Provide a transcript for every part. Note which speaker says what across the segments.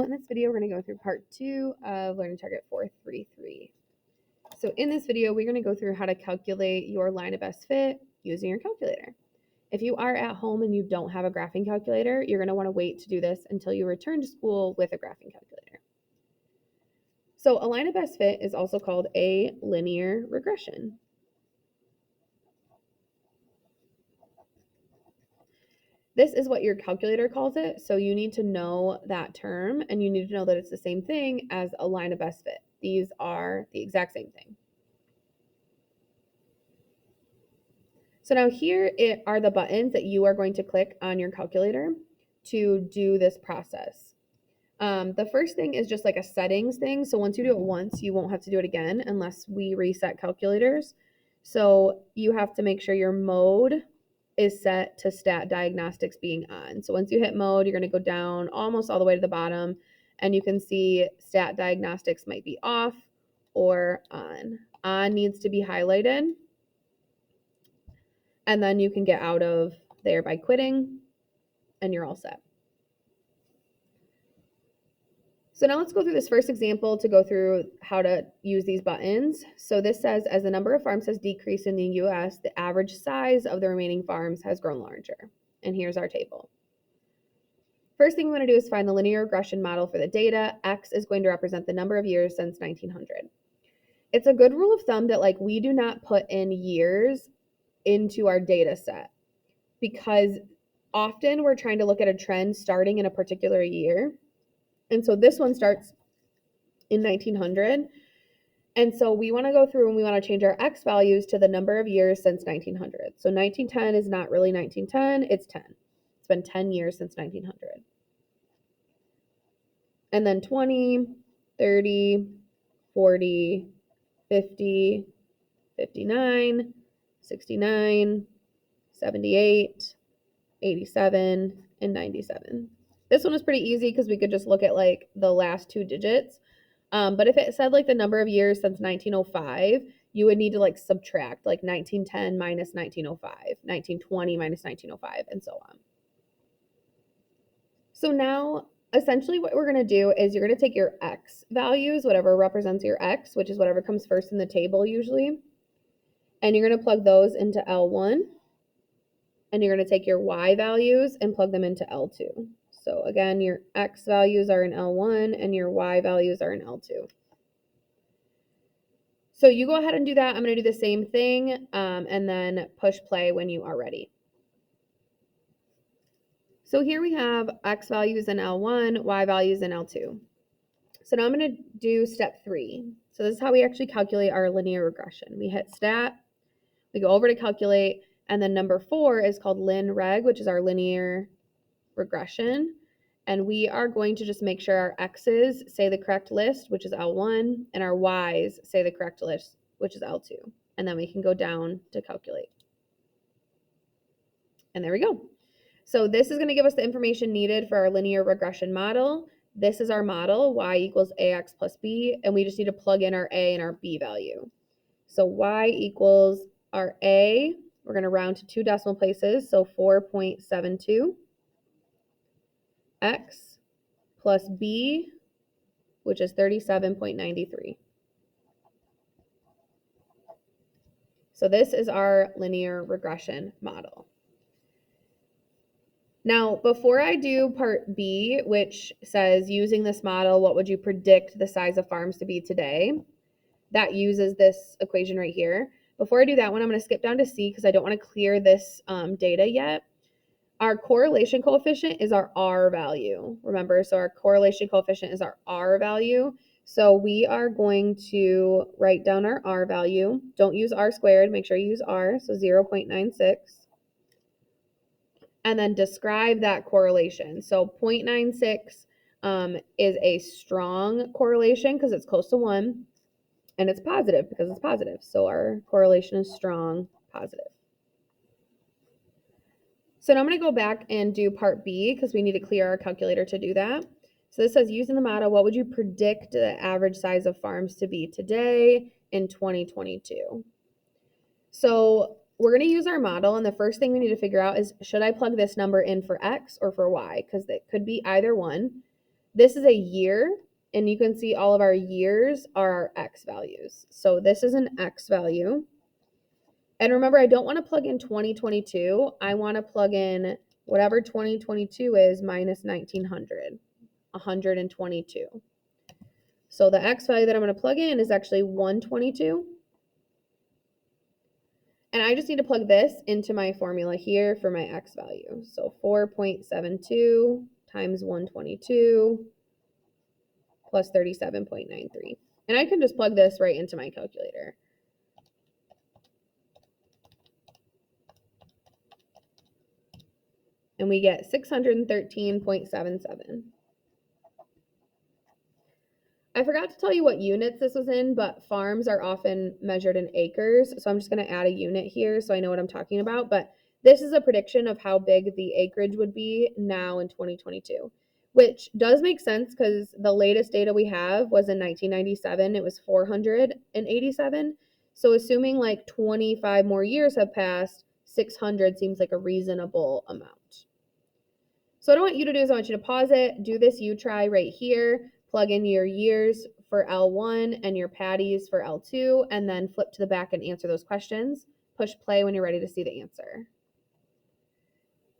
Speaker 1: in this video, we're going to go through part 2 of Learning Target 433. So in this video, we're going to go through how to calculate your line of best fit using your calculator. If you are at home and you don't have a graphing calculator, you're going to want to wait to do this until you return to school with a graphing calculator. So a line of best fit is also called a linear regression. This is what your calculator calls it, so you need to know that term, and you need to know that it's the same thing as a line of best fit. These are the exact same thing. So now here are the buttons that you are going to click on your calculator to do this process. The first thing is just like a settings thing. So once you do it once, you won't have to do it again unless we reset calculators. So you have to make sure your mode is set to stat diagnostics being on. So once you hit mode, you're going to go down almost all the way to the bottom, and you can see stat diagnostics might be off or on. On needs to be highlighted, and then you can get out of there by quitting, and you're all set. So now let's go through this first example to go through how to use these buttons. So this says, as the number of farms has decreased in the US, the average size of the remaining farms has grown larger. And here's our table. First thing we want to do is find the linear regression model for the data. X is going to represent the number of years since 1900. It's a good rule of thumb that we do not put in years into our data set, because often we're trying to look at a trend starting in a particular year. And so this one starts in 1900. And so we want to go through and we want to change our X values to the number of years since 1900. So 1910 is not really 1910, it's 10. It's been 10 years since 1900. And then 20, 30, 40, 50, 59, 69, 78, 87, and 97. This one was pretty easy because we could just look at the last two digits. But if it said the number of years since 1905, you would need to subtract 1910 minus 1905, 1920 minus 1905, and so on. So now essentially what we're going to do is you're going to take your X values, whatever represents your X, which is whatever comes first in the table usually, and you're going to plug those into L1, and you're going to take your Y values and plug them into L2. So again, your X values are in L1 and your Y values are in L2. So you go ahead and do that. I'm going to do the same thing and then push play when you are ready. So here we have X values in L1, Y values in L2. So now I'm going to do step 3. So this is how we actually calculate our linear regression. We hit stat, we go over to calculate, and then number 4 is called lin reg, which is our linear regression. And we are going to just make sure our X's say the correct list, which is L1, and our Y's say the correct list, which is L2. And then we can go down to calculate. And there we go. So this is going to give us the information needed for our linear regression model. This is our model, y equals ax plus b, and we just need to plug in our a and our b value. So y equals our a, we're going to round to 2 decimal places, so 4.72. X plus B, which is 37.93. So this is our linear regression model. Now, before I do part B, which says using this model, what would you predict the size of farms to be today? That uses this equation right here. Before I do that one, I'm going to skip down to C because I don't want to clear this data yet. Our correlation coefficient is our R value. Remember, so our correlation coefficient is our R value. So we are going to write down our R value. Don't use R squared, make sure you use R, so 0.96. And then describe that correlation. So 0.96 is a strong correlation because it's close to 1, and it's positive because it's positive. So our correlation is strong, positive. So now I'm going to go back and do part B because we need to clear our calculator to do that. So this says, using the model, what would you predict the average size of farms to be today in 2022? So we're going to use our model, and the first thing we need to figure out is, should I plug this number in for X or for Y? Because it could be either one. This is a year, and you can see all of our years are our X values. So this is an X value. And remember, I don't want to plug in 2022. I want to plug in whatever 2022 is minus 1900, 122. So the X value that I'm going to plug in is actually 122. And I just need to plug this into my formula here for my X value. So 4.72 times 122 plus 37.93. And I can just plug this right into my calculator. And we get 613.77. I forgot to tell you what units this was in, but farms are often measured in acres. So I'm just going to add a unit here so I know what I'm talking about. But this is a prediction of how big the acreage would be now in 2022, which does make sense because the latest data we have was in 1997. It was 487. So assuming like 25 more years have passed, 600 seems like a reasonable amount. So what I want you to do is I want you to pause it, do this U-try right here, plug in your years for L1 and your patties for L2, and then flip to the back and answer those questions. Push play when you're ready to see the answer.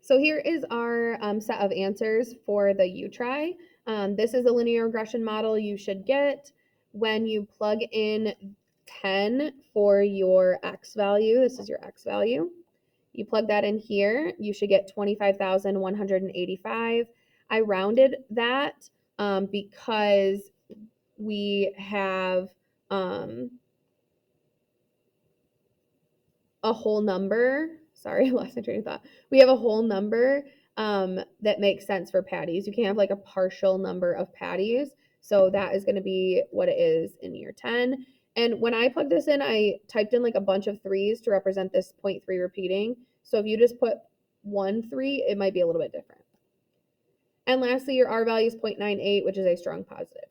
Speaker 1: So here is our set of answers for the U-try. This is a linear regression model you should get when you plug in 10 for your X value. This is your X value. You plug that in here, you should get 25,185. I rounded that because we have a whole number. Sorry, I lost my train of thought. We have a whole number that makes sense for patties. You can't have like a partial number of patties. So that is going to be what it is in year 10. And when I plugged this in, I typed in like a bunch of threes to represent this 0.3 repeating. So if you just put 1 3, it might be a little bit different. And lastly, your R value is 0.98, which is a strong positive.